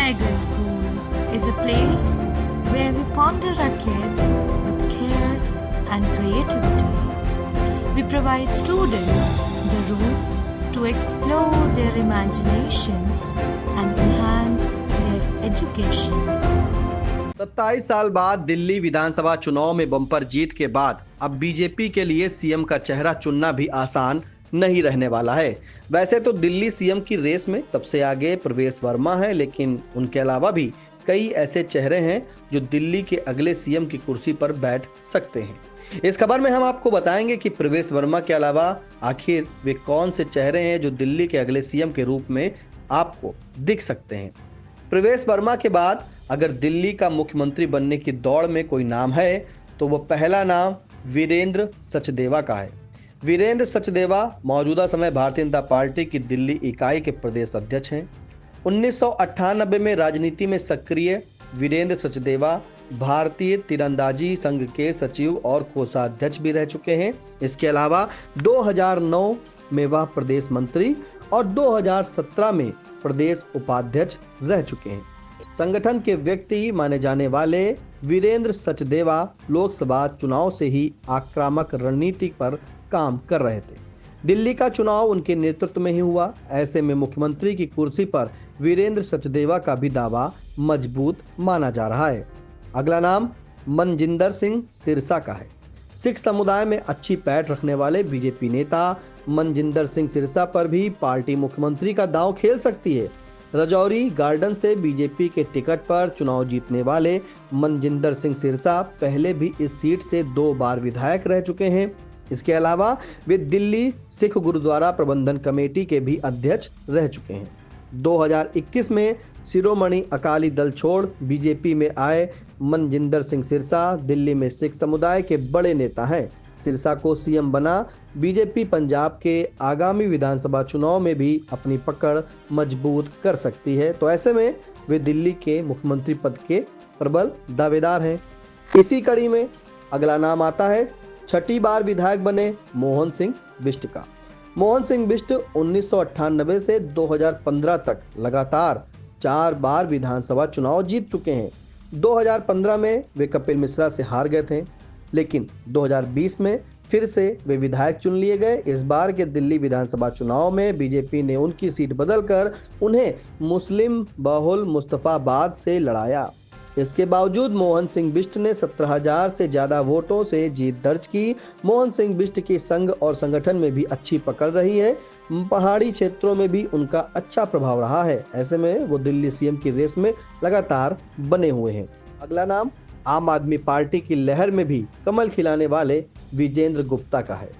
Tiger School is a place where we ponder our kids with care and creativity. We provide students the room to explore their imaginations and enhance their education. 27 साल बाद दिल्ली विधानसभा चुनाव में bumper जीत के बाद अब BJP के लिए CM का चेहरा चुनना भी आसान नहीं रहने वाला है। वैसे तो दिल्ली सीएम की रेस में सबसे आगे प्रवेश वर्मा है, लेकिन उनके अलावा भी कई ऐसे चेहरे हैं जो दिल्ली के अगले सीएम की कुर्सी पर बैठ सकते हैं। इस खबर में हम आपको बताएंगे कि प्रवेश वर्मा के अलावा आखिर वे कौन से चेहरे हैं जो दिल्ली के अगले सीएम के रूप में आपको दिख सकते हैं। प्रवेश वर्मा के बाद अगर दिल्ली का मुख्यमंत्री बनने की दौड़ में कोई नाम है तो वह पहला नाम वीरेंद्र सचदेवा का है। वीरेंद्र सचदेवा मौजूदा समय भारतीय जनता पार्टी की दिल्ली इकाई के प्रदेश अध्यक्ष हैं। 1998 में राजनीति में सक्रिय वीरेंद्र सचदेवा भारतीय तीरंदाजी संघ के सचिव और कोषाध्यक्ष भी रह चुके हैं। इसके अलावा 2009 में वह प्रदेश मंत्री और 2017 में प्रदेश उपाध्यक्ष रह चुके हैं। संगठन के व्यक्ति माने जाने वाले वीरेंद्र सचदेवा लोकसभा चुनाव से ही आक्रामक रणनीति पर काम कर रहे थे। दिल्ली का चुनाव उनके नेतृत्व में ही हुआ। ऐसे में मुख्यमंत्री की कुर्सी पर वीरेंद्र सचदेवा का भी दावा मजबूत माना जा रहा है। अगला नाम मनजिंदर सिंह सिरसा का है। सिख समुदाय में अच्छी पैठ रखने वाले बीजेपी नेता मनजिंदर सिंह सिरसा पर भी पार्टी मुख्यमंत्री का दांव खेल सकती है। रजौरी गार्डन से बीजेपी के टिकट पर चुनाव जीतने वाले मनजिंदर सिंह सिरसा पहले भी इस सीट से 2 बार विधायक रह चुके हैं। इसके अलावा वे दिल्ली सिख गुरुद्वारा प्रबंधन कमेटी के भी अध्यक्ष रह चुके हैं। 2021 में शिरोमणि अकाली दल छोड़ बीजेपी में आए मनजिंदर सिंह सिरसा दिल्ली में सिख समुदाय के बड़े नेता हैं। सिरसा को सीएम बना बीजेपी पंजाब के आगामी विधानसभा चुनाव में भी अपनी पकड़ मजबूत कर सकती है, तो ऐसे में वे दिल्ली के मुख्यमंत्री पद के प्रबल दावेदार हैं। इसी कड़ी में अगला नाम आता है छठी बार विधायक बने मोहन सिंह बिष्ट का। मोहन सिंह बिष्ट 1998 से 2015 तक लगातार 4 बार विधानसभा चुनाव जीत चुके हैं। 2015 में वे कपिल मिश्रा से हार गए थे, लेकिन 2020 में फिर से वे विधायक चुन लिए गए। इस बार के दिल्ली विधानसभा चुनाव में बीजेपी ने उनकी सीट बदलकर उन्हें मुस्लिम बहुल मुस्तफाबाद से लड़ाया। इसके बावजूद मोहन सिंह बिष्ट ने 17,000 से ज्यादा वोटों से जीत दर्ज की। मोहन सिंह बिष्ट की संघ और संगठन में भी अच्छी पकड़ रही है। पहाड़ी क्षेत्रों में भी उनका अच्छा प्रभाव रहा है। ऐसे में वो दिल्ली सीएम की रेस में लगातार बने हुए हैं। अगला नाम आम आदमी पार्टी की लहर में भी कमल खिलाने वाले विजेंद्र गुप्ता का है।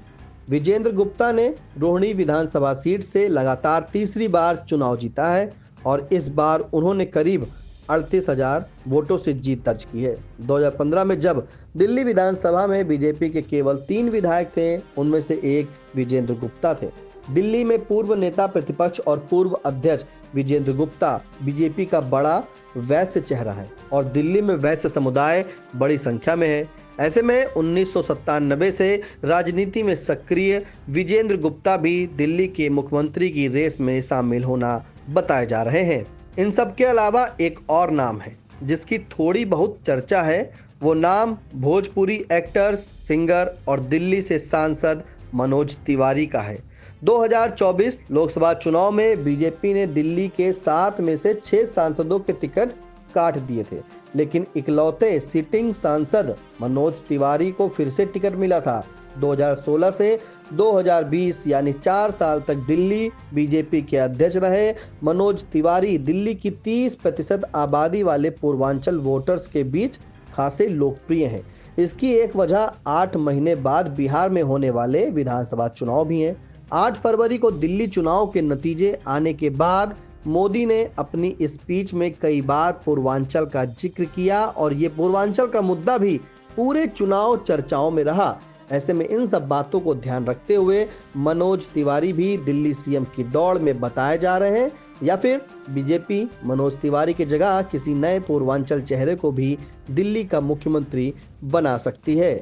विजेंद्र गुप्ता ने रोहिणी विधानसभा सीट से लगातार तीसरी बार चुनाव जीता है और इस बार उन्होंने करीब 38,000 वोटों से जीत दर्ज की है। 2015 में जब दिल्ली विधानसभा में बीजेपी के केवल 3 विधायक थे, उनमें से एक विजेंद्र गुप्ता थे। दिल्ली में पूर्व नेता प्रतिपक्ष और पूर्व अध्यक्ष विजेंद्र गुप्ता बीजेपी का बड़ा वैश्य चेहरा है और दिल्ली में वैश्य समुदाय बड़ी संख्या में है। ऐसे में 1997 से राजनीति में सक्रिय विजेंद्र गुप्ता भी दिल्ली के मुख्यमंत्री की रेस में शामिल होना बताए जा रहे हैं। इन सब के अलावा एक और नाम है जिसकी थोड़ी बहुत चर्चा है। वो नाम भोजपुरी एक्टर, सिंगर और दिल्ली से सांसद मनोज तिवारी का है। 2024 लोकसभा चुनाव में बीजेपी ने दिल्ली के 7 में से 6 सांसदों के टिकट काट दिए थे, लेकिन इकलौते सिटिंग सांसद मनोज तिवारी को फिर से टिकट मिला था। 2016 से 2020 यानी 4 साल तक दिल्ली बीजेपी के अध्यक्ष रहे मनोज तिवारी दिल्ली की 30% आबादी वाले पूर्वांचल वोटर्स के बीच खासे लोकप्रिय हैं। इसकी एक वजह 8 महीने बाद बिहार में होने वाले विधानसभा चुनाव भी हैं। 8 फरवरी को दिल्ली चुनाव के नतीजे आने के बाद मोदी ने अपनी स्पीच में कई बार पूर्वांचल का जिक्र किया और ये पूर्वांचल का मुद्दा भी पूरे चुनाव चर्चाओं में रहा। ऐसे में इन सब बातों को ध्यान रखते हुए मनोज तिवारी भी दिल्ली सीएम की दौड़ में बताए जा रहे हैं, या फिर बीजेपी मनोज तिवारी की जगह किसी नए पूर्वांचल चेहरे को भी दिल्ली का मुख्यमंत्री बना सकती है।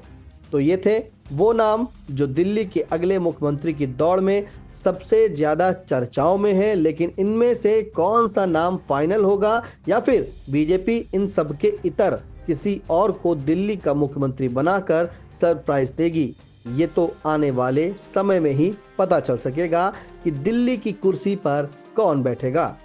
तो ये थे वो नाम जो दिल्ली के अगले मुख्यमंत्री की दौड़ में सबसे ज्यादा चर्चाओं में है, लेकिन इनमें से कौन सा नाम फाइनल होगा या फिर बीजेपी इन सब के इतर किसी और को दिल्ली का मुख्यमंत्री बनाकर सरप्राइज देगी, ये तो आने वाले समय में ही पता चल सकेगा कि दिल्ली की कुर्सी पर कौन बैठेगा।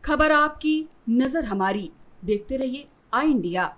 खबर आपकी, नजर हमारी। देखते रहिए आई इंडिया।